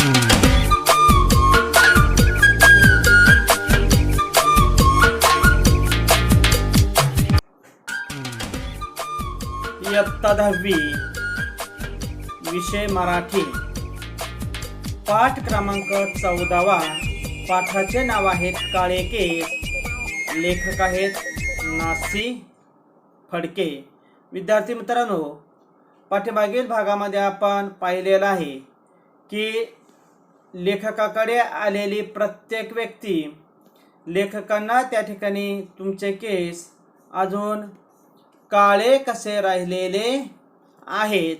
इयत्ता 10वी, विषय मराठी, पाठ क्रमांक 14वा. पाठाचे नाव आहेत काळे केस. लेखक आहेत नासी फडके. विद्यार्थी मित्रांनो, पाठीमागील भागामध्ये आपण पाहिलेलं आहे की लेखकाकडे आलेली प्रत्येक व्यक्ती लेखकांना त्या ठिकाणी तुमचे केस अजून काळे कसे राहिलेले आहेत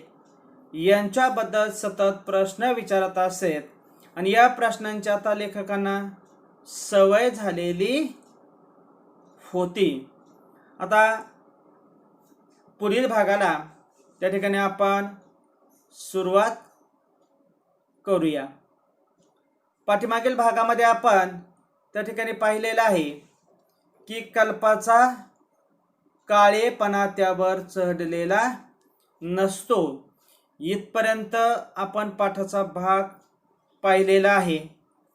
यांच्याबद्दल सतत प्रश्न विचारत असत आणि या प्रश्नांची आता लेखकांना सवय झालेली होती. आता पुढील भागाला त्या ठिकाणी आपण सुरुवात करूया. पाठीमागील भागामध्ये आपण त्या ठिकाणी पाहिलेलं आहे की कल्पाचा काळेपणा त्यावर चढलेला नसतो. इथपर्यंत आपण पाठाचा भाग पाहिलेला आहे.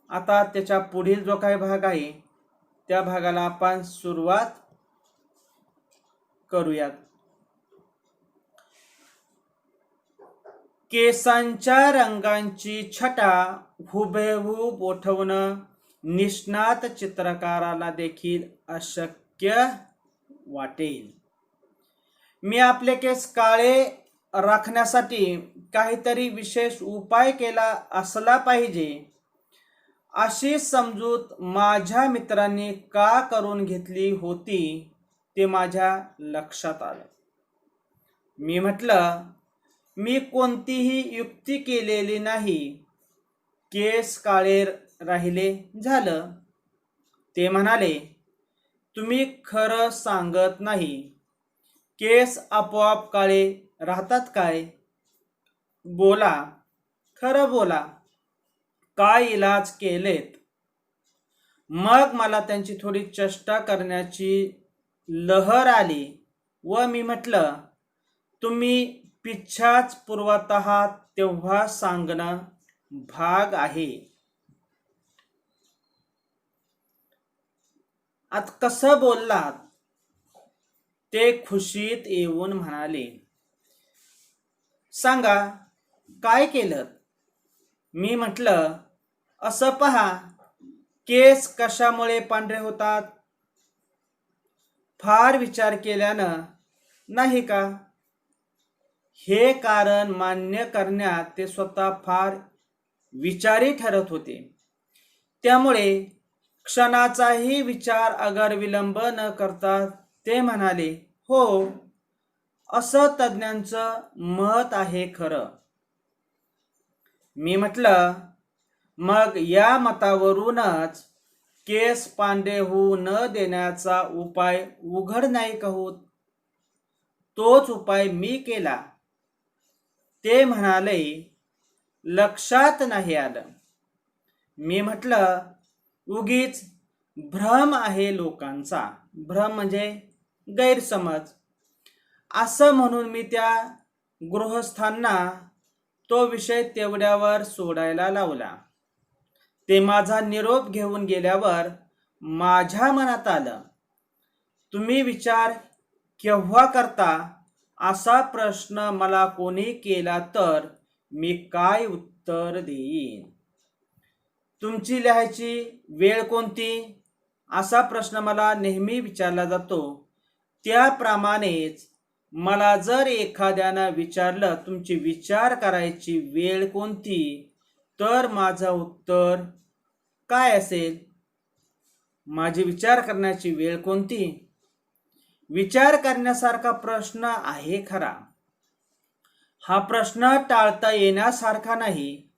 आता त्याच्या पुढील जो काही भाग आहे त्या भागाला आपण सुरुवात करूयात. केसांच्या रंगांची छटा हुबेहूब उठवणं निष्णात चित्रकाराला देखील अशक्य वाटेल. मी आपले केस काळे राखण्यासाठी काहीतरी विशेष उपाय केला असला पाहिजे अशी समजूत माझ्या मित्रांनी का करून घेतली होती ते माझ्या लक्षात आलं. मी म्हटलं, मी कोणतीही युक्ती केलेली नाही, केस काळे राहिले झालं. ते म्हणाले, तुम्ही खरं सांगत नाही, केस आपोआप काळे राहतात काय? बोला, खरं बोला, काय इलाज केलेत? मग मला त्यांची थोडी चेष्टा करण्याची लहर आली व मी म्हटलं, तुम्ही पिच्छाच पुरवत आहात तेव्हा सांगणं भाग आहे. आता कसं बोललात? ते खुशीत येऊन म्हणाले, सांगा काय केलं? मी म्हटलं, असं पहा, केस कशामुळे पांढरे होतात? फार विचार केल्यानं नाही का? हे कारण मान्य करण्यात ते स्वतः फार विचारी ठरत होते. त्यामुळे क्षणाचाही विचार अगर विलंब न करता ते म्हणाले, हो, असं तज्ज्ञांचं मत आहे खरं. मी म्हटलं, मग या मतावरूनच केस पांढरे होऊ न देण्याचा उपाय उघड नाही का होत? तोच उपाय मी केला. ते म्हणाले, लक्षात नाही आलं. मी म्हटलं, उगीच भ्रम आहे लोकांचा. भ्रम म्हणजे गैरसमज. असं म्हणून मी त्या गृहस्थांना तो विषय तेवढ्यावर सोडायला लावला. ते माझा निरोप घेऊन गेल्यावर माझ्या मनात आलं, तुम्ही विचार केव्हा करता असा प्रश्न मला कोणी केला तर मी काय उत्तर देईन? तुमची लिहायची वेळ कोणती असा प्रश्न मला नेहमी विचारला जातो. त्याप्रमाणेच मला जर एखाद्यानं विचारलं, तुमची विचार करायची वेळ कोणती, तर माझं उत्तर काय असेल? माझी विचार करण्याची वेळ कोणती? विचार करण्यासारखा प्रश्न आहे खरा. हा प्रश्न टाळता येण्यासारखा नाही.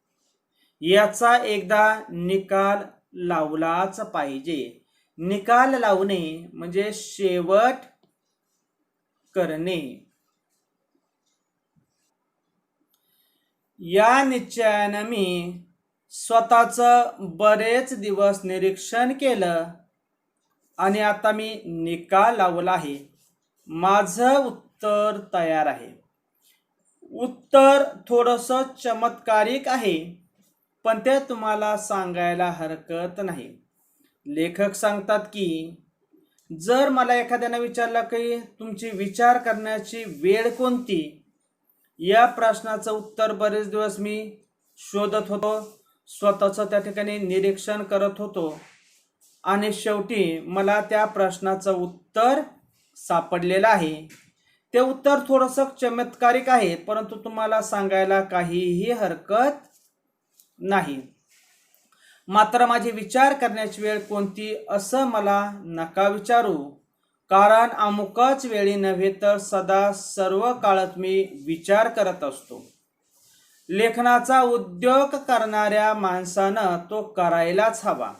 याचा एकदा निकाल लावलाच पाहिजे. निकाल लावणे म्हणजे शेवट करणे. या निश्चयानं मी स्वतःचं बरेच दिवस निरीक्षण केलं आणि आता मी निकाल लावला आहे. माझं उत्तर तयार आहे. उत्तर थोडंसं चमत्कारिक आहे. पण ते तुम्हाला सांगायला हरकत नाही. लेखक सांगतात की जर मला एखाद्याने विचारलं की तुमची विचार करण्याची वेळ कोणती, या प्रश्नाचं उत्तर बरेच दिवस मी शोधत होतो, स्वतःचं त्या ठिकाणी निरीक्षण करत होतो आणि शेवटी मला त्या प्रश्नाचं उत्तर सापडलेलं आहे. ते उत्तर थोडंसं चमत्कारिक आहे, परंतु तुम्हाला सांगायला काहीही हरकत नाही. मात्र माझी विचार करण्याची वेळ कोणती असं मला नका विचारू, कारण अमुकच वेळी नव्हे तर सदा सर्व काळात मी विचार करत असतो. लेखनाचा उद्योग करणाऱ्या माणसानं तो करायलाच हवा.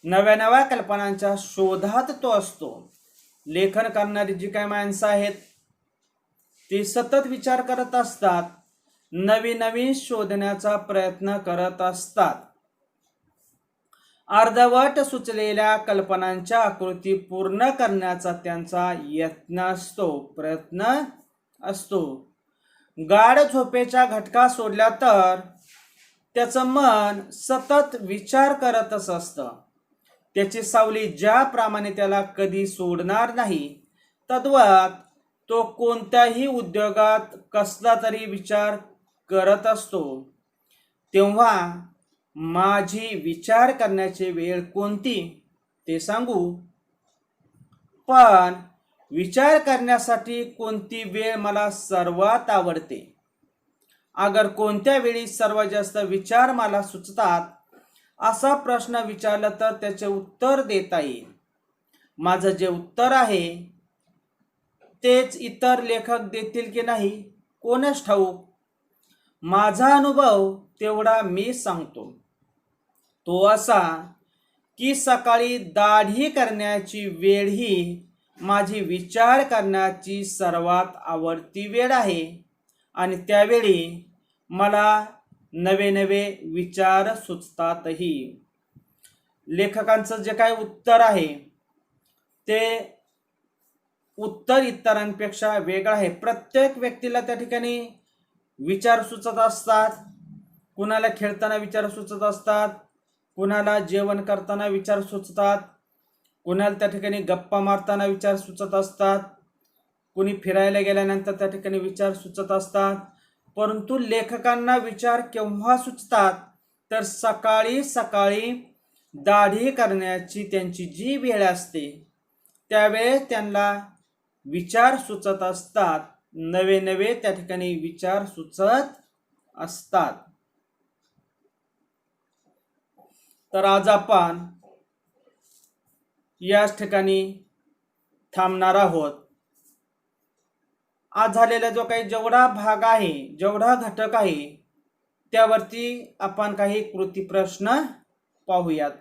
नव्या नव्या कल्पनांच्या शोधात तो असतो. लेखन करणारी जी काही माणसं आहेत ती सतत विचार करत असतात, नवीन नवीन शोधण्याचा प्रयत्न करत असतात. अर्धवट सुचलेल्या कल्पनांच्या आकृती पूर्ण करण्याचा त्यांचा प्रयत्न असतो. गाढ झोपेच्या घटका सोडल्या तर त्याचं मन सतत विचार करतच असतं. त्याची सावली ज्याप्रमाणे त्याला कधी सोडणार नाही, तद्वत तो कोणत्याही उद्योगात कसला तरी विचार करत असतो. तेव्हा माझी विचार करण्याची वेळ कोणती ते सांगू, पण विचार करण्यासाठी कोणती वेळ मला सर्वात आवडते. अगर कोणत्या वेळी सर्वात जास्त विचार मला सुचतात असा प्रश्न विचारला तर त्याचे उत्तर देता येईल. माझं जे उत्तर आहे तेच इतर लेखक देतील की नाही कोणास ठाऊक. माझा अनुभव तेवढा मी सांगतो. तो असा की सकाळी दाढी करण्याची वेळ ही माझी विचार करण्याची सर्वात आवडती वेळ आहे आणि त्यावेळी मला नवे नवे विचार सुचतातही. लेखकांचं जे काही उत्तर आहे ते उत्तर इतरांपेक्षा वेगळं आहे. प्रत्येक व्यक्तीला त्या ठिकाणी विचार सुचत असतात. कुणाला खेळताना विचार सुचत असतात, कुणाला जेवण करताना विचार सुचतात, कुणाला त्या ठिकाणी गप्पा मारताना विचार सुचत असतात, कुणी फिरायला गेल्यानंतर त्या ठिकाणी विचार सुचत असतात. परंतु लेखकांना विचार केव्हा सुचतात तर सकाळी सकाळी दाढी करण्याची त्यांची जी वेळ असते त्यावेळेस त्यांना विचार सुचत असतात, नवे नवे त्या ठिकाणी विचार सुचत असतात. तर आज आपण याच ठिकाणी थांबणार आहोत. आज झालेला जो काही जेवढा भाग आहे, जेवढा घटक आहे, त्यावरती आपण काही कृती प्रश्न पाहूयात.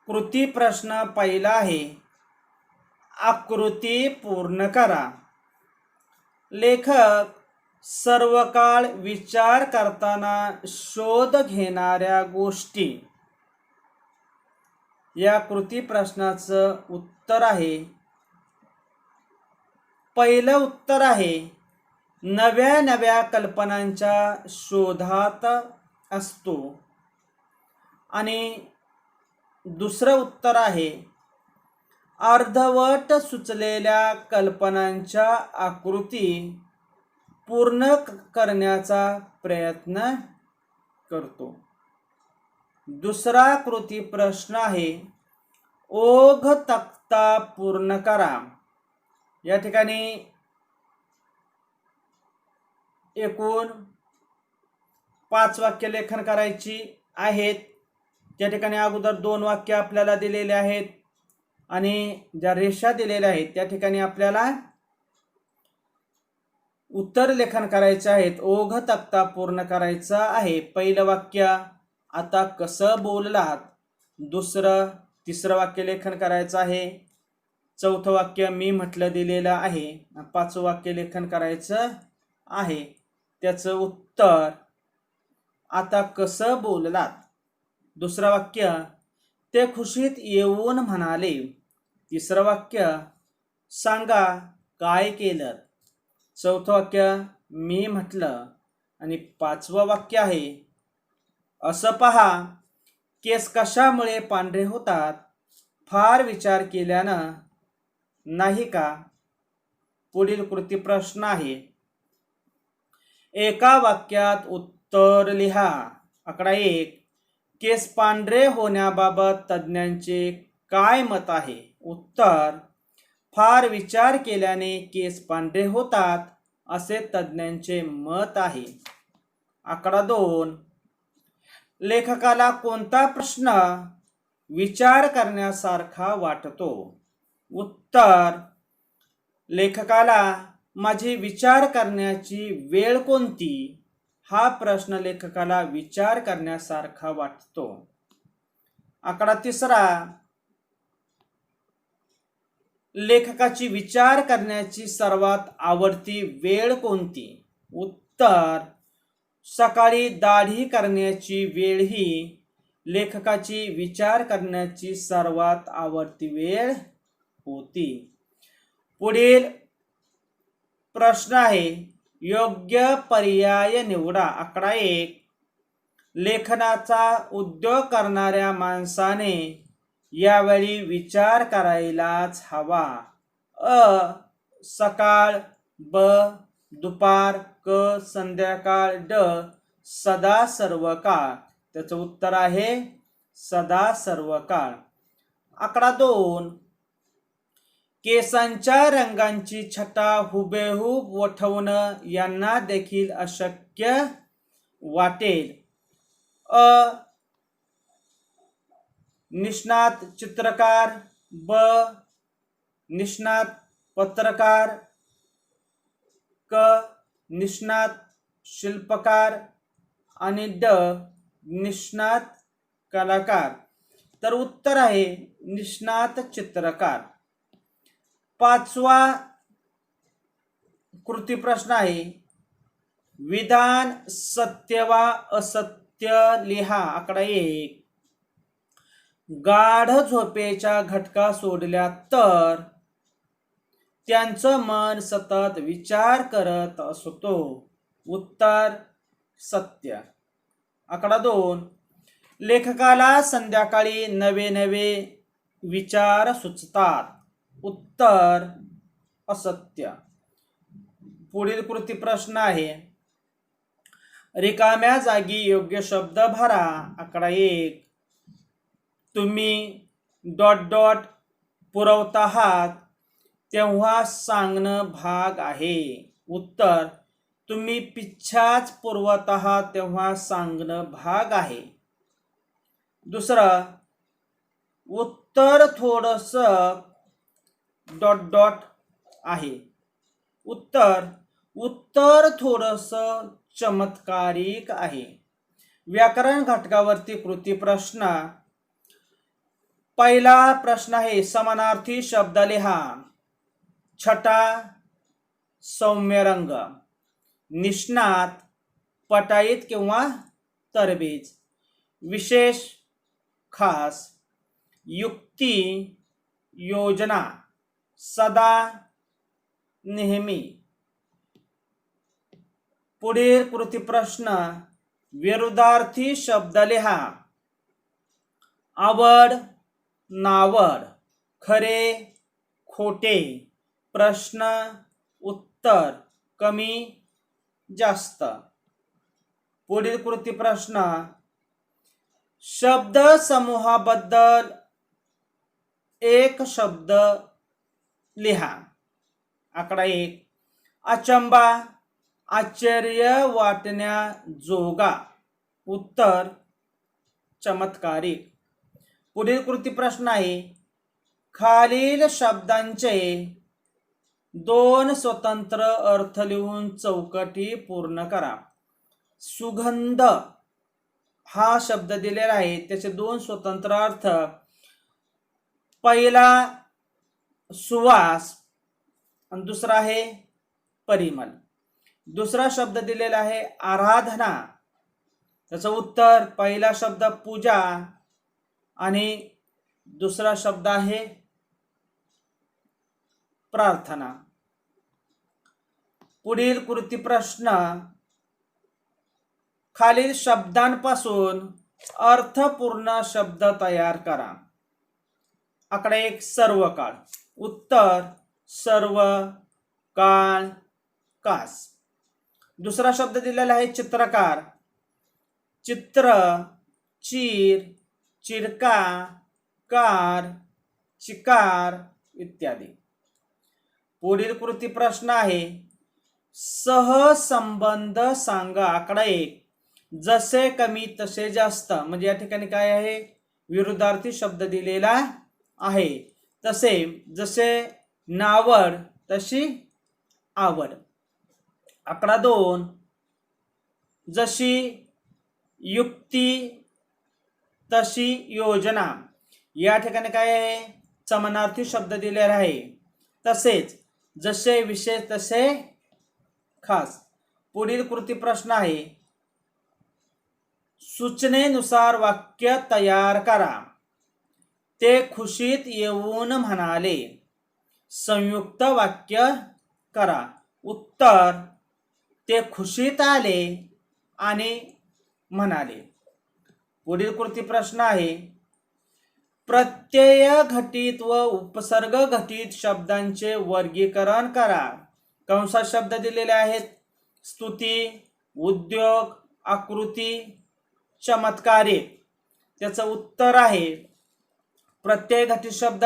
कृती प्रश्न पहिला आहे, आकृती पूर्ण करा. लेखक सर्व काळ विचार करताना शोध घेणाऱ्या गोष्टी, या कृती प्रश्नाचं उत्तर आहे. पहिलं उत्तर आहे नव्या नव्या कल्पनांच्या शोधात असतो आणि दुसरं उत्तर आहे अर्धवट सुचलेल्या कल्पनांच्या आकृती पूर्ण करण्याचा प्रयत्न करतो. दुसरा कृती प्रश्न आहे ओघ तक्ता पूर्ण करा. या ठिकाणी एकूण 5 वाक्य लेखन करायची आहेत. त्या ठिकाणी अगोदर 2 वाक्य आपल्याला दिलेले आहेत आणि ज्या रेषा दिलेल्या आहेत त्या ठिकाणी आपल्याला उत्तर लेखन करायचे आहेत. ओघ तक्ता पूर्ण करायचा आहे. पहिलं वाक्य आता कसं बोललात, दुसरं तिसरं वाक्य लेखन करायचं आहे, चौथं वाक्य मी म्हटलं दिलेलं आहे, पाचवं वाक्य लेखन करायचं आहे. त्याचं उत्तर आता कसं बोललात. दुसरं वाक्य ते खुशीत येऊन म्हणाले. तिसरं वाक्य सांगा काय केलं. चौथं वाक्य मी म्हटलं. आणि 5वं वाक्य आहे, असं पहा, केस कशामुळे पांढरे होतात, फार विचार केल्यानं नाही का? पुढील कृती प्रश्न आहे, एका वाक्यात उत्तर लिहा. आकडा 1, केस पांढरे होण्याबाबत तज्ज्ञांचे काय मत आहे? उत्तर, फार विचार केल्याने केस पांढरे होतात असे तज्ज्ञांचे मत आहे. आकडा 2, लेखकाला कोणता प्रश्न विचार करण्यासारखा वाटतो? उत्तर, लेखकाला माझी विचार करण्याची वेळ कोणती हा प्रश्न लेखकाला विचार करण्यासारखा वाटतो. आकडा 3, लेखकाची विचार करण्याची सर्वात आवडती वेळ कोणती? उत्तर, सकाळी दाढी करण्याची वेळ ही लेखकाची विचार करण्याची सर्वात आवडती वेळ होती. पुढील प्रश्न आहे, योग्य पर्याय निवडा. आकडा 1, लेखनाचा उद्योग करणाऱ्या माणसाने यावेळी विचार करायलाच हवा. अ, सकाळ, ब, दुपार, क, संध्याकाळ, ड, सदा सर्व काळ. त्याचं उत्तर आहे सदा सर्व काळ. आकडा 2, केसांच्या रंगांची छटा हुबेहूब वठवणं यांना देखील अशक्य वाटेल. अ, निष्णात चित्रकार, ब, निष्णात पत्रकार, क, निष्णात शिल्पकार आणि ड, निष्णात कलाकार. तर उत्तर आहे निष्णात चित्रकार. 5वा कृती प्रश्न आहे, विधान सत्य वा असत्य लिहा. आकडा 1, गाढ झोपेच्या घटका सोडल्या तर त्यांचं मन सतत विचार करत असतो. उत्तर, सत्य. आकडा 2, लेखकाला संध्याकाळी नवे नवे विचार सुचतात. उत्तर, असत्य. पुढील कृती प्रश्न आहे, रिकाम्या जागी योग्य शब्द भरा. आकडा 1, तुम्ही डॉट डॉट पुरवत आहात तेव्हा सांगणं भाग आहे. उत्तर, तुम्ही पिच्छाच पुरवत आहात तेव्हा सांगणं भाग आहे. दुसरं, उत्तर थोडस डॉट डॉट आहे. उत्तर थोडस चमत्कारिक आहे. व्याकरण घटकावरती कृती प्रश्न. पहिला प्रश्न आहे, समानार्थी शब्द लिहा. छटा, सौम्य रंग. निष्णात, पटाईत किंवा तरबेज. विशेष, खास. युक्ती, योजना. सदा, नेहमी. पुढील कृती प्रश्न, विरुद्धार्थी शब्द लिहा. आवड, नावड. खरे, खोटे. प्रश्न, उत्तर. कमी, जास्त. पुढील कृती प्रश्न, शब्द समूहाबद्दल एक शब्द लिहा. आकडा 1, अचंबा, आश्चर्य वाटण्याजोगा. उत्तर, चमत्कारिक. पुढील कृती प्रश्न आहे, खालील शब्दांचे 2 स्वतंत्र अर्थ लिहून चौकटी पूर्ण करा. सुगंध हा शब्द दिलेला आहे, त्याचे 2 स्वतंत्र अर्थ. पहिला सुवास आणि दुसरा आहे परिमल. दुसरा शब्द दिलेला आहे आराधना. त्याचं उत्तर, पहिला शब्द पूजा आणि दुसरा शब्द आहे प्रार्थना. पुढील कृती प्रश्न, खालील शब्दांपासून अर्थपूर्ण शब्द तयार करा. आकडा 1 सर्व काळ. उत्तर सर्व काळ कास. दुसरा शब्द दिलेला आहे चित्रकार. चित्र चीर चिरका कार चिकार इत्यादी. पुढील कृती प्रश्न आहे सहसंबंध सांगा. आकडा 1 जसे कमी तसे जास्त. म्हणजे या ठिकाणी काय आहे विरुद्धार्थी शब्द दिलेला आहे. तसे जसे नावड तशी आवड. आकडा 2 जशी युक्ती तशी योजना. या ठिकाणी काय आहे समानार्थी शब्द दिलेला आहे. तसेच जसे विशेष तसे खास. पुढील कृती प्रश्न आहे सूचनेनुसार वाक्य तयार करा. ते खुशीत येऊन म्हणाले. संयुक्त वाक्य करा. उत्तर ते खुशीत आले आणि म्हणाले. पुढील कृती प्रश्न आहे प्रत्यय घटित व उपसर्ग घटित शब्दांचे वर्गीकरण करा. कंसात शब्द दिलेले आहेत स्तुती उद्योग आकृती चमत्कारिक. त्याचं उत्तर आहे प्रत्यय घटित शब्द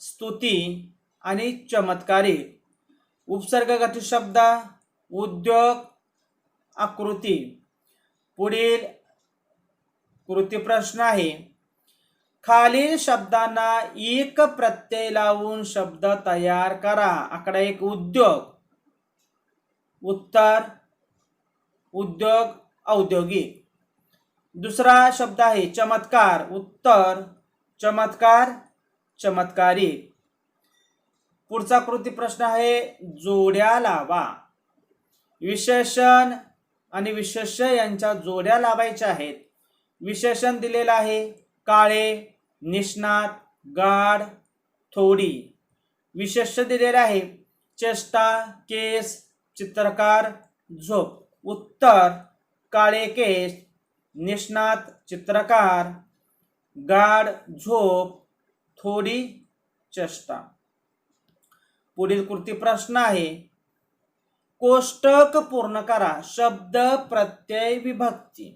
स्तुती आणि चमत्कारिक. उपसर्ग घटित शब्द उद्योग आकृती. पुढील कृती प्रश्न आहे खालील शब्दांना एक प्रत्यय लावून शब्द तयार करा. आकडा 1 उद्योग. उत्तर उद्योग औद्योगिक. दुसरा शब्द आहे चमत्कार. उत्तर चमत्कार चमत्कारिक. पुढचा कृती प्रश्न आहे जोड्या लावा. विशेषण आणि विशेष्य यांच्या जोड्या लावायच्या आहेत. विशेषण दिलेलं आहे काळे निष्णात गाढ थोडी. विशेष्य दिलेले आहे चेष्टा केस चित्रकार झोप. उत्तर काळे केस निष्णात चित्रकार गाढ झोप थोडी चेष्टा. पुढील कृती प्रश्न आहे कोष्टक पूर्ण करा. शब्द प्रत्यय विभक्ती.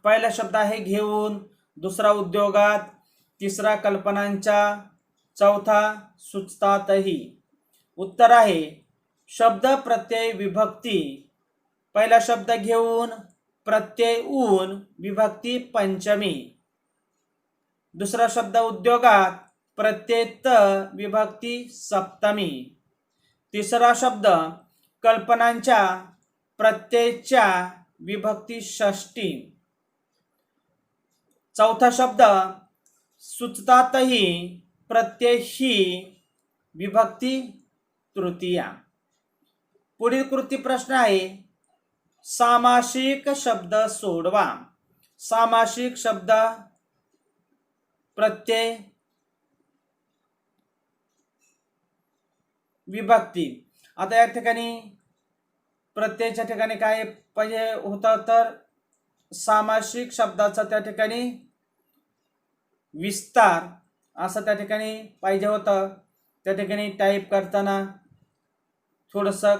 पहिला शब्द आहे घेऊन. दुसरा उद्योगात. तिसरा कल्पनांच्या. चौथा सुचतातही. उत्तर आहे शब्द प्रत्यय विभक्ती. पहिला शब्द घेऊन प्रत्यय ऊन विभक्ती पंचमी. दुसरा शब्द उद्योगात प्रत्यय त विभक्ती सप्तमी. तिसरा शब्द कल्पनांच्या प्रत्ययच्या विभक्ती षष्टी. चौथा शब्द सुचतातही प्रत्यय ही विभक्ती तृतीया. पुढील कृती प्रश्न आहे सामासिक शब्द सोडवा. सामासिक शब्द प्रत्यय विभक्ती. आता या ठिकाणी प्रत्ययाच्या ठिकाणी काय पाहिजे होतं तर सामासिक शब्दाचा त्या ठिकाणी विस्तार असं त्या ठिकाणी पाहिजे होतं. त्या ठिकाणी टाईप करताना थोडंसं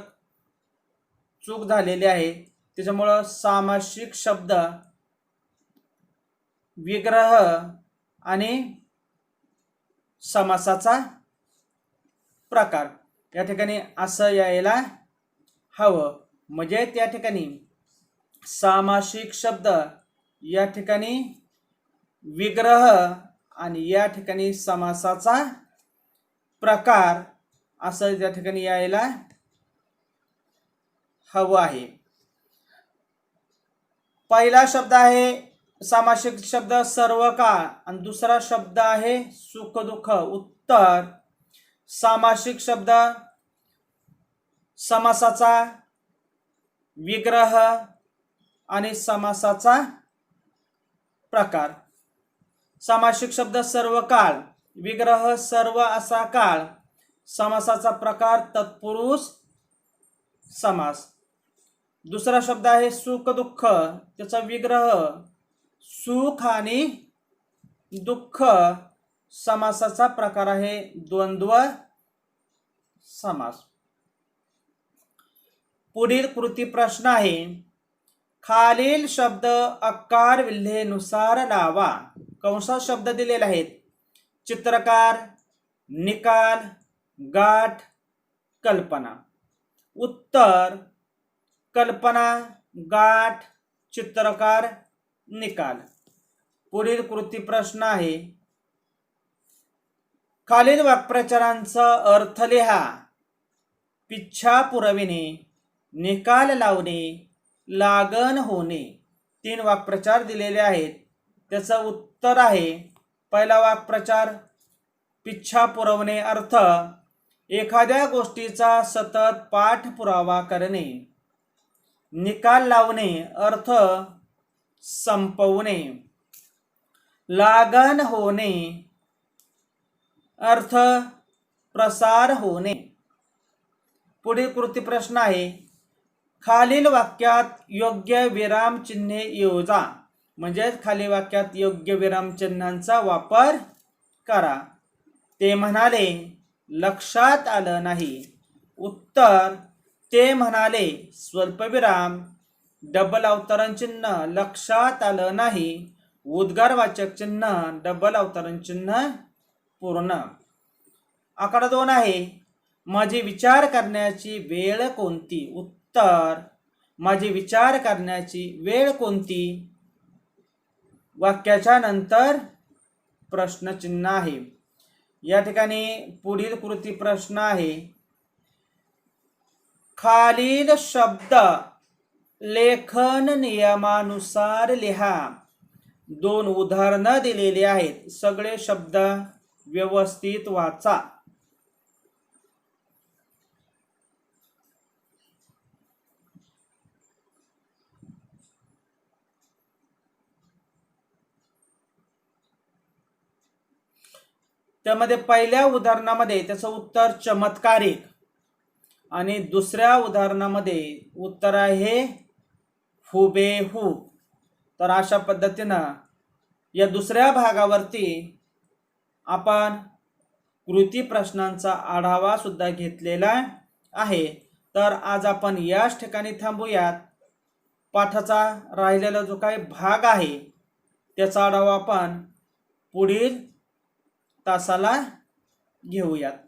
चूक झालेली आहे. त्याच्यामुळं सामासिक शब्द विग्रह आणि समासाचा प्रकार या ठिकाणी असं यायला हवं. म्हणजे त्या ठिकाणी सामासिक शब्द या ठिकाणी विग्रह आणि या ठिकाणी समासाचा प्रकार असं त्या ठिकाणी यायला हवं आहे. पहिला शब्द आहे सामासिक शब्द सर्व काळ आणि दुसरा शब्द आहे सुख दुःख. उत्तर सामासिक शब्द समासाचा विग्रह आणि समासाचा प्रकार. सामासिक शब्द सर्व काळ विग्रह सर्व असा काळ. समासाचा प्रकार तत्पुरुष समास. दुसरा शब्द आहे सुख दुःख, त्याचा विग्रह सुख आणि दुःख. समासाचा प्रकार आहे द्वंद्व समास. पुढील कृती प्रश्न आहे, खालील शब्द अकार विल्हेनुसार लावा. कंसात शब्द दिलेले आहेत: चित्रकार, निकाल, गाठ, कल्पना. उत्तर कल्पना, गाठ, चित्रकार, निकाल. पुढील कृती प्रश्न आहे, खालील वाक्प्रचारांचा अर्थ लिहा. पिच्छा पुरविणे, निकाल लावणे, लागण होणे. 3 वाक्प्रचार दिलेले आहेत. त्याचं उत्तर आहे, पहिला वाक्प्रचार पिच्छा पुरवणे अर्थ एखाद्या गोष्टीचा सतत पाठपुरावा करणे. निकाल लावणे अर्थ संपवणे. लागण होणे अर्थ प्रसार होणे. पुढील कृती प्रश्न आहे, खालील वाक्यात योग्य विराम चिन्हे योजा. म्हणजे खालील वाक्यात योग्य विराम चिन्हांचा वापर करा. ते म्हणाले लक्षात आलं नाही. उत्तर ते म्हणाले स्वल्पविराम, डबल अवतरण चिन्ह, लक्षात आलं नाही, उद्गारवाचक चिन्ह, डबल अवतरण चिन्ह, पूर्ण. आकडा 2 आहे, माझी विचार करण्याची वेळ कोणती. उत्तर माझी विचार करण्याची वेळ कोणती. वाक्याच्या नंतर प्रश्नचिन्ह आहे. या ठिकाणी पुढील कृती प्रश्न आहे, खालील शब्द लेखन नियमानुसार लिहा. 2 उदाहरणं दिलेली आहेत. सगळे शब्द व्यवस्थित वाचा. त्यामध्ये पहिल्या उदाहरणामध्ये त्याचं उत्तर चमत्कारिक आणि दुसऱ्या उदाहरणामध्ये उत्तर आहे हुबेहूब. तर अशा पद्धतीनं या दुसऱ्या भागावरती आपण कृती प्रश्नांचा आढावा सुद्धा घेतलेला आहे. तर आज आपण याच ठिकाणी थांबूयात. पाठाचा राहिलेला जो काही भाग आहे त्याचा आढावा आपण पुढील तासाला घेऊयात.